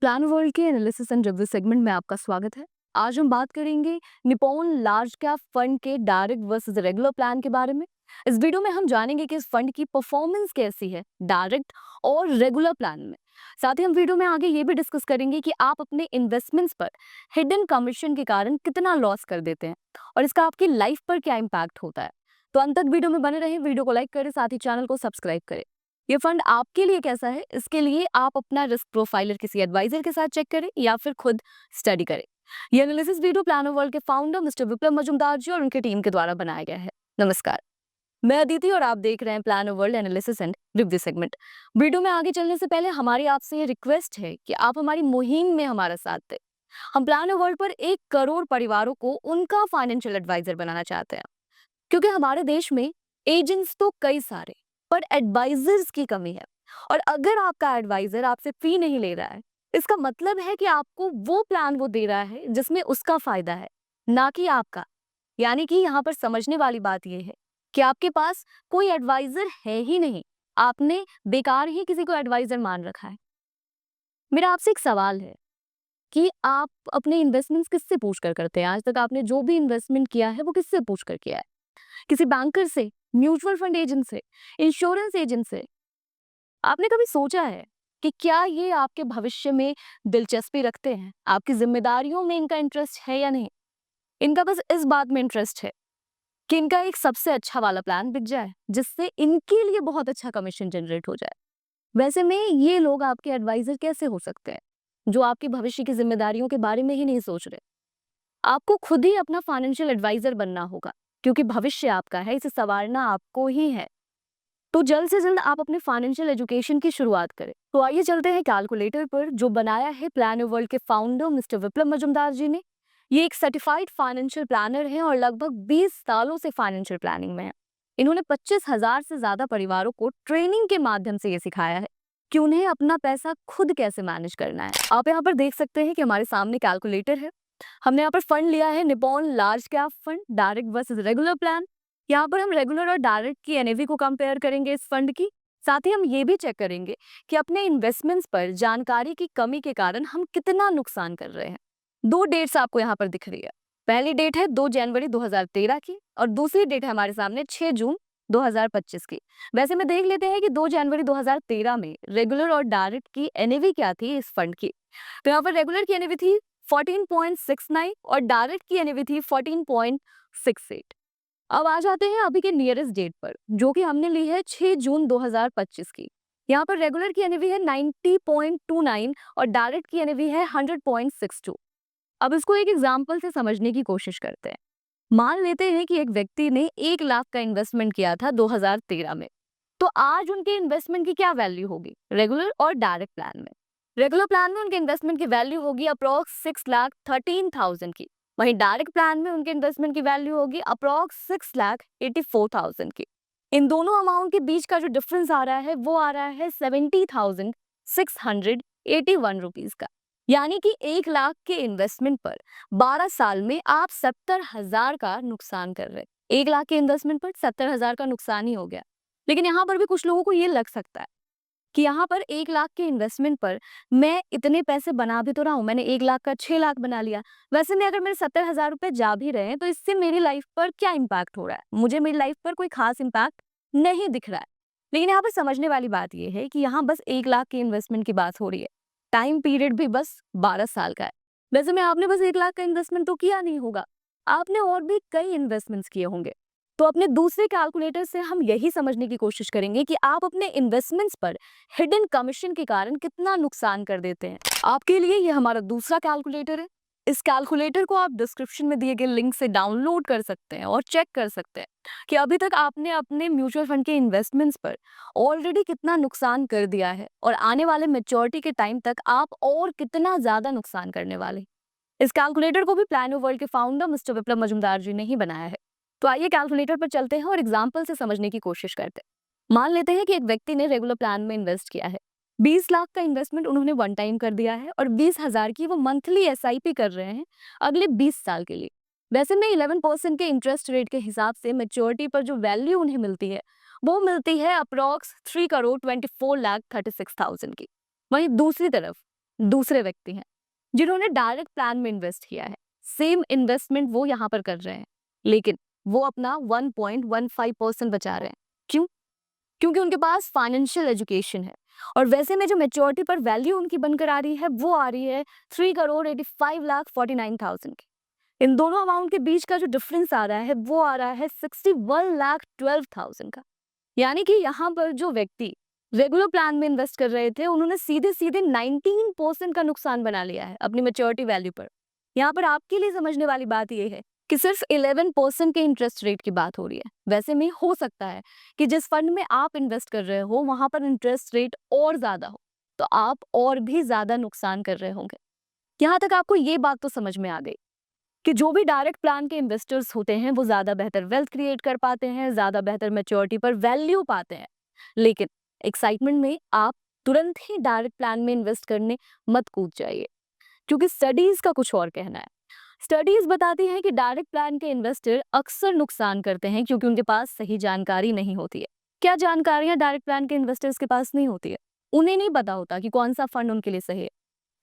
Plan world के analysis and review segment में आपका स्वागत है। आज हम बात करेंगे निप्पॉन लार्ज कैप फंड के डायरेक्ट वर्सेस रेगुलर प्लान के बारे में। इस वीडियो में हम जानेंगे कि इस फंड की परफॉर्मेंस कैसी है डायरेक्ट और रेगुलर प्लान में। साथ ही हम वीडियो में आगे ये भी डिस्कस करेंगे कि आप अपने इन्वेस्टमेंट्स पर हिडन कमीशन के कारण कितना लॉस कर देते हैं और इसका आपकी लाइफ पर क्या इम्पैक्ट होता है। तो अंत तक वीडियो में बने रहें, वीडियो को लाइक करें, साथ ही चैनल को सब्सक्राइब करें। ये फंड आपके लिए कैसा है, इसके लिए आप अपना रिस्क प्रोफाइलर किसी एडवाइजर के साथ चेक करें या फिर खुद स्टडी करें। ये एनालिसिस वीडियो प्लानो वर्ल्ड के फाउंडर मिस्टर विप्लव मजुमदार जी और उनकी टीम के द्वारा बनाया गया है। नमस्कार, मैं अदिति और आप देख रहे हैं plano world analysis and review segment. Video में आगे चलने से पहले हमारी आपसे ये रिक्वेस्ट है कि आप हमारी मुहिम में हमारा साथ दें। हम प्लानो वर्ल्ड पर 1 करोड़ परिवारों को उनका फाइनेंशियल एडवाइजर बनाना चाहते हैं, क्योंकि हमारे देश में एजेंट्स तो कई सारे, पर एडवाइजर्स की कमी है। और अगर आपका एडवाइजर आपसे फी नहीं ले रहा है, इसका मतलब है कि आपको वो प्लान वो दे रहा है जिसमें उसका फायदा है, ना कि आपका। यानी कि यहाँ पर समझने वाली बात यह है कि आपके पास कोई एडवाइजर है ही नहीं, आपने बेकार ही किसी को एडवाइजर मान रखा है। मेरा आपसे एक सवाल है कि आप अपने इन्वेस्टमेंट्स किससे पूछ कर करते हैं? आज तक आपने जो भी इन्वेस्टमेंट किया है वो किससे पूछ कर किया है? किसी बैंकर से, म्यूचुअल फंड एजेंट से, इंश्योरेंस एजेंट से? आपने कभी सोचा है कि क्या ये आपके भविष्य में दिलचस्पी रखते हैं? आपकी जिम्मेदारियों में इनका इंटरेस्ट है या नहीं? इनका बस इस बात में इंटरेस्ट है कि इनका एक सबसे अच्छा वाला प्लान बिक जाए, जिससे इनके लिए बहुत अच्छा कमीशन जनरेट हो जाए। वैसे में ये लोग आपके एडवाइजर कैसे हो सकते हैं, जो आपकी भविष्य की जिम्मेदारियों के बारे में ही नहीं सोच रहे? आपको खुद ही अपना फाइनेंशियल एडवाइजर बनना होगा, क्योंकि भविष्य आपका है, इसे संवारना आपको ही है। तो जल्द से जल्द आप अपने फाइनेंशियल एजुकेशन की शुरुआत करें। तो आइए चलते हैं कैलकुलेटर पर, जो बनाया है प्लानो वर्ल्ड के फाउंडर मिस्टर विप्लव मजुमदार जी ने। ये एक सर्टिफाइड फाइनेंशियल प्लानर हैं और लगभग 20 सालों से फाइनेंशियल प्लानिंग में है। इन्होंने 25,000 से ज्यादा परिवारों को ट्रेनिंग के माध्यम से ये सिखाया है कि उन्हें अपना पैसा खुद कैसे मैनेज करना है। आप यहाँ पर देख सकते हैं कि हमारे सामने कैलकुलेटर है। हमने यहाँ पर फंड लिया है Nippon large cap fund direct versus regular plan. यहाँ पर हम रेगुलर और डायरेक्ट की एनएवी को कंपेयर करेंगे इस फंड की। साथ ही हम ये भी चेक करेंगे कि अपने इन्वेस्टमेंट्स पर जानकारी की कमी के कारण हम कितना नुकसान कर रहे हैं। 2 डेट्स आपको यहाँ पर दिख रही है। पहली डेट है 2 जनवरी 2013 की और दूसरी डेट है हमारे सामने 6 जून 2025 की। वैसे में देख लेते हैं कि 2 जनवरी 2013 में रेगुलर और डायरेक्ट की एनएवी क्या थी इस फंड की। तो यहाँ पर रेगुलर की एनएवी थी 14.69 और डायरेक्ट की एनएवी थी 14.68। अब आ जाते हैं अभी के नियरेस्ट डेट पर, जो कि हमने ली है 6 जून 2025 की। यहाँ पर रेगुलर की एनएवी है 90.29 और डायरेक्ट की एनएवी है 100.62। अब इसको एक एग्जांपल से समझने की कोशिश करते हैं। मान लेते हैं कि एक व्यक्ति ने 1 लाख का इन्वेस्टमेंट किया था 2013 में। तो आज उनके इन्वेस्टमेंट की क्या वैल्यू होगी रेगुलर और डायरेक्ट प्लान में? रेगुलर प्लान में उनके इन्वेस्टमेंट की वैल्यू होगी अप्रॉक्स 6,13,000 की। वहीं डायरेक्ट प्लान में उनके इन्वेस्टमेंट की वैल्यू होगी अप्रॉक्स 6,84,000 की। इन दोनों अमाउंट के बीच का जो डिफरेंस आ रहा है वो आ रहा है 70,681 रुपीज का। यानी कि 1 लाख के इन्वेस्टमेंट पर 12 साल में आप 70,000 का नुकसान कर रहे हैं। 1 लाख के इन्वेस्टमेंट पर 70,000 का नुकसान ही हो गया। लेकिन यहाँ पर भी कुछ लोगों को ये लग सकता है कि यहाँ पर 1 लाख के इन्वेस्टमेंट पर मैं इतने पैसे बना भी तो रहा हूँ, मैंने 1 लाख का 6 लाख बना लिया। वैसे में अगर मेरे 70,000 रुपए जा भी रहे हैं तो इससे मेरी लाइफ पर क्या इम्पैक्ट हो रहा है? मुझे मेरी लाइफ पर कोई खास इम्पैक्ट नहीं दिख रहा है। लेकिन यहाँ पर समझने वाली बात यह है कि यहाँ बस 1 लाख के इन्वेस्टमेंट की बात हो रही है। टाइम पीरियड भी बस 12 साल का है। वैसे में आपने बस 1 लाख का इन्वेस्टमेंट तो किया नहीं होगा, आपने और भी कई इन्वेस्टमेंट्स किए होंगे। तो अपने दूसरे कैलकुलेटर से हम यही समझने की कोशिश करेंगे कि आप अपने इन्वेस्टमेंट्स पर हिडन कमीशन के कारण कितना नुकसान कर देते हैं। आपके लिए ये हमारा दूसरा कैलकुलेटर है। इस कैलकुलेटर को आप डिस्क्रिप्शन में दिए गए लिंक से डाउनलोड कर सकते हैं और चेक कर सकते हैं कि अभी तक आपने अपने म्यूचुअल फंड के इन्वेस्टमेंट्स पर ऑलरेडी कितना नुकसान कर दिया है और आने वाले मैच्योरिटी के टाइम तक आप और कितना ज्यादा नुकसान करने वाले हैं। इस कैलकुलेटर को भी प्लानो वर्ल्ड के फाउंडर मिस्टर विप्लव मजुमदार जी ने ही बनाया है। तो आइए कैलकुलेटर पर चलते हैं और एग्जाम्पल से समझने की कोशिश करते हैं। मान लेते हैं कि एक व्यक्ति ने रेगुलर प्लान में इन्वेस्ट किया है। 20 लाख का इन्वेस्टमेंट उन्होंने वन टाइम कर दिया है और 20,000 की वो मंथली एसआईपी कर रहे हैं अगले 20 साल के लिए। वैसे में 11% के इंटरेस्ट रेट के हिसाब से मेच्योरिटी पर जो वैल्यू उन्हें मिलती है वो मिलती है अप्रॉक्स 3,24,36,000 की। वहीं दूसरी तरफ दूसरे व्यक्ति हैं जिन्होंने डायरेक्ट प्लान में इन्वेस्ट किया है। सेम इन्वेस्टमेंट वो यहाँ पर कर रहे हैं, लेकिन वो अपना 1.15% बचा रहे हैं। क्यों? क्योंकि उनके पास फाइनेंशियल एजुकेशन है। और वैसे में जो मैच्योरिटी पर वैल्यू उनकी बनकर आ रही है वो आ रही है 3,85,49,000 की। इन दोनों अमाउंट के बीच का जो डिफरेंस आ रहा है वो आ रहा है 61,12,000 का। यानी कि यहाँ पर जो व्यक्ति रेगुलर प्लान में इन्वेस्ट कर रहे थे उन्होंने सीधे सीधे 19% का नुकसान बना लिया है अपनी मैच्योरिटी वैल्यू पर। यहाँ पर आपके लिए समझने वाली बात यह है कि सिर्फ 11% के इंटरेस्ट रेट की बात हो रही है। वैसे में हो सकता है कि जिस फंड में आप इन्वेस्ट कर रहे हो वहां पर इंटरेस्ट रेट और ज्यादा हो, तो आप और भी ज्यादा नुकसान कर रहे होंगे। यहाँ तक आपको ये बात तो समझ में आ गई कि जो भी डायरेक्ट प्लान के इन्वेस्टर्स होते हैं वो ज्यादा बेहतर वेल्थ क्रिएट कर पाते हैं, ज्यादा बेहतर मैच्योरिटी पर वैल्यू पाते हैं। लेकिन एक्साइटमेंट में आप तुरंत ही डायरेक्ट प्लान में इन्वेस्ट करने मत कूद जाइए, क्योंकि स्टडीज का कुछ और कहना है। स्टडीज बताती हैं कि डायरेक्ट प्लान के इन्वेस्टर अक्सर नुकसान करते हैं क्योंकि उनके पास सही जानकारी नहीं होती है। क्या जानकारियां डायरेक्ट प्लान के इन्वेस्टर्स के पास नहीं होती है? उन्हें नहीं पता होता कि कौन सा फंड उनके लिए सही है,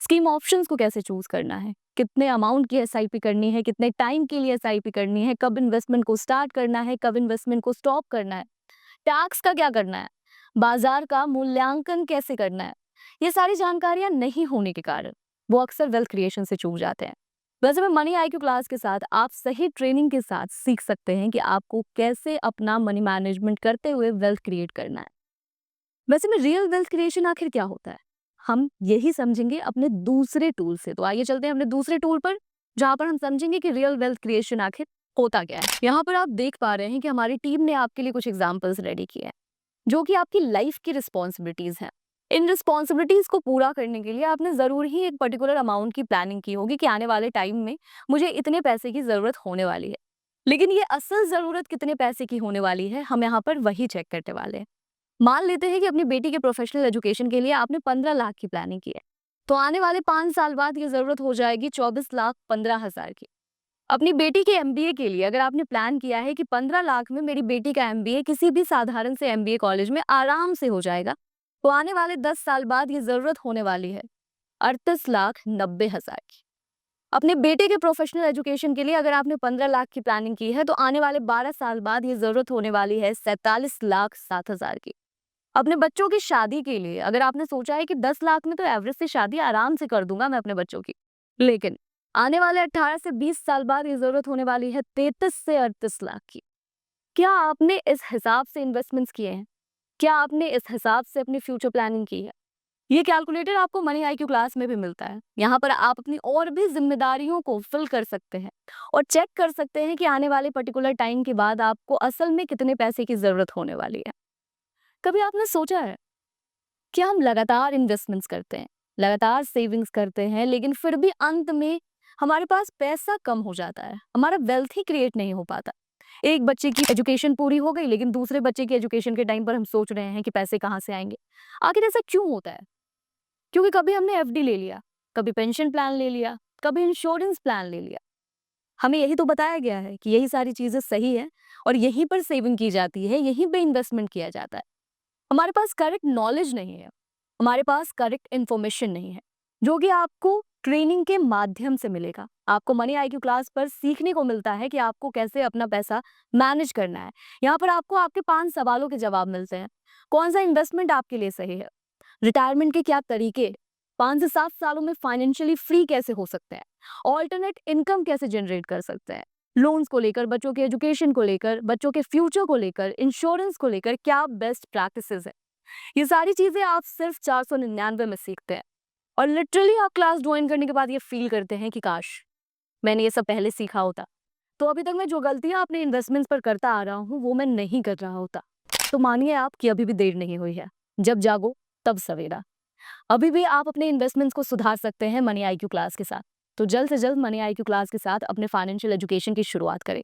स्कीम ऑप्शंस को कैसे चूज करना है, कितने अमाउंट की एसआईपी करनी है, कितने टाइम के लिए एसआईपी करनी है, कब इन्वेस्टमेंट को स्टार्ट करना है, कब इन्वेस्टमेंट को स्टॉप करना है, टैक्स का क्या करना है, बाजार का मूल्यांकन कैसे करना है। ये सारी जानकारियां नहीं होने के कारण वो अक्सर वेल्थ क्रिएशन से चूक जाते हैं। वैसे में मनी आईक्यू क्लास के साथ आप सही ट्रेनिंग के साथ सीख सकते हैं कि आपको कैसे अपना मनी मैनेजमेंट करते हुए वेल्थ क्रिएट करना है। वैसे में रियल वेल्थ क्रिएशन आखिर क्या होता है, हम यही समझेंगे अपने दूसरे टूल से। तो आइए चलते हैं अपने दूसरे टूल पर, जहां पर हम समझेंगे कि रियल वेल्थ क्रिएशन आखिर होता क्या है। यहाँ पर आप देख पा रहे हैं कि हमारी टीम ने आपके लिए कुछ एग्जाम्पल्स रेडी किए हैं जो कि आपकी लाइफ की रिस्पॉन्सिबिलिटीज हैं। इन रिस्पॉन्सिबिलिटीज को पूरा करने के लिए आपने जरूर ही एक पर्टिकुलर अमाउंट की प्लानिंग की होगी कि आने वाले टाइम में मुझे इतने पैसे की जरूरत होने वाली है। लेकिन ये असल जरूरत कितने पैसे की होने वाली है हम यहाँ पर वही चेक करने वाले हैं। मान लेते हैं कि अपनी बेटी के प्रोफेशनल एजुकेशन के लिए आपने 15 लाख की प्लानिंग की है, तो आने वाले 5 साल बाद ये जरूरत हो जाएगी 24,15,000 की। अपनी बेटी के एमबीए के लिए अगर आपने प्लान किया है कि 15 लाख में मेरी बेटी का एमबीए किसी भी साधारण से एमबीए कॉलेज में आराम से हो जाएगा, तो आने वाले 10 साल बाद ये जरूरत होने वाली है 38,90,000 की। अपने बेटे के प्रोफेशनल एजुकेशन के लिए अगर आपने 15 लाख की प्लानिंग की है, तो आने वाले 12 साल बाद ये जरूरत होने वाली है 47,07,000 की। अपने बच्चों की शादी के लिए अगर आपने सोचा है कि 10 लाख में तो एवरेज से शादी आराम से कर दूंगा मैं अपने बच्चों की, लेकिन आने वाले 18 से 20 साल बाद ये जरूरत होने वाली है 33 से 38 लाख की। क्या आपने इस हिसाब से इन्वेस्टमेंट्स किए हैं? क्या आपने इस हिसाब से अपनी फ्यूचर प्लानिंग की है? ये कैलकुलेटर आपको मनी आईक्यू क्लास में भी मिलता है। यहाँ पर आप अपनी और भी जिम्मेदारियों को फिल कर सकते हैं और चेक कर सकते हैं कि आने वाले पर्टिकुलर टाइम के बाद आपको असल में कितने पैसे की जरूरत होने वाली है। कभी आपने सोचा है कि हम लगातार इन्वेस्टमेंट्स करते हैं, लगातार सेविंग्स करते हैं, लेकिन फिर भी अंत में हमारे पास पैसा कम हो जाता है, हमारा वेल्थ ही क्रिएट नहीं हो पाता। एक बच्चे की एजुकेशन पूरी हो गई, लेकिन दूसरे बच्चे की एजुकेशन के टाइम पर हम सोच रहे हैं कि पैसे कहाँ से आएंगे। आखिर ऐसा क्यों होता है? क्योंकि कभी हमने एफडी ले लिया, कभी पेंशन प्लान ले लिया, कभी इंश्योरेंस प्लान ले लिया। हमें यही तो बताया गया है कि यही सारी चीजें सही है और यहीं पर सेविंग की जाती है, यहीं पे इन्वेस्टमेंट किया जाता है। हमारे पास करेक्ट नॉलेज नहीं है, हमारे पास करेक्ट इन्फॉर्मेशन नहीं है, जो कि आपको ट्रेनिंग के माध्यम से मिलेगा। आपको मनी आईक्यू क्लास पर सीखने को मिलता है कि आपको कैसे अपना पैसा मैनेज करना है। यहाँ पर आपको आपके 5 सवालों के जवाब मिलते हैं। कौन सा इन्वेस्टमेंट आपके लिए सही है? रिटायरमेंट के क्या तरीके? 5 से 7 सालों में फाइनेंशियली फ्री कैसे हो सकते हैं? ऑल्टरनेट इनकम कैसे जनरेट कर सकते हैं? लोन्स को लेकर, बच्चों के एजुकेशन को लेकर, बच्चों के फ्यूचर को लेकर, इंश्योरेंस को लेकर क्या बेस्ट प्रैक्टिसेस है? ये सारी चीजें आप सिर्फ 499 में सीखते हैं और लिटरली आप क्लास ज्वाइन करने के बाद ये फील करते हैं कि काश मैंने ये सब पहले सीखा होता, तो अभी तक मैं जो गलतियां अपने इन्वेस्टमेंट्स पर करता आ रहा हूँ वो मैं नहीं कर रहा होता। तो मानिए आप कि अभी भी देर नहीं हुई है, जब जागो तब सवेरा। अभी भी आप अपने इन्वेस्टमेंट्स को सुधार सकते हैं मनी आईक्यू क्लास के साथ। तो जल्द से जल्द मनी आईक्यू क्लास के साथ अपने फाइनेंशियल एजुकेशन की शुरुआत करें।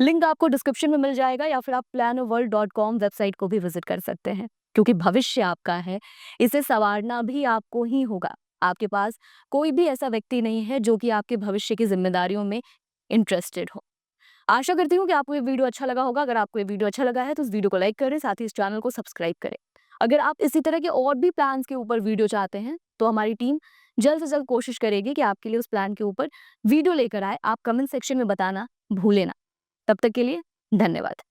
लिंक आपको डिस्क्रिप्शन में मिल जाएगा या फिर आप planoworld.com वेबसाइट को भी विजिट कर सकते हैं, क्योंकि भविष्य आपका है, इसे संवारना भी आपको ही होगा। आपके पास कोई भी ऐसा व्यक्ति नहीं है जो कि आपके भविष्य की जिम्मेदारियों में इंटरेस्टेड हो। आशा करती हूँ कि आपको ये वीडियो अच्छा लगा होगा। अगर आपको ये वीडियो अच्छा लगा है तो इस वीडियो को लाइक करें, साथ ही इस चैनल को सब्सक्राइब करें। अगर आप इसी तरह के और भी प्लान्स के ऊपर वीडियो चाहते हैं तो हमारी टीम जल्द से जल्द कोशिश करेगी कि आपके लिए उस प्लान के ऊपर वीडियो लेकर आए। आप कमेंट सेक्शन में बताना भूलें ना। तब तक के लिए धन्यवाद।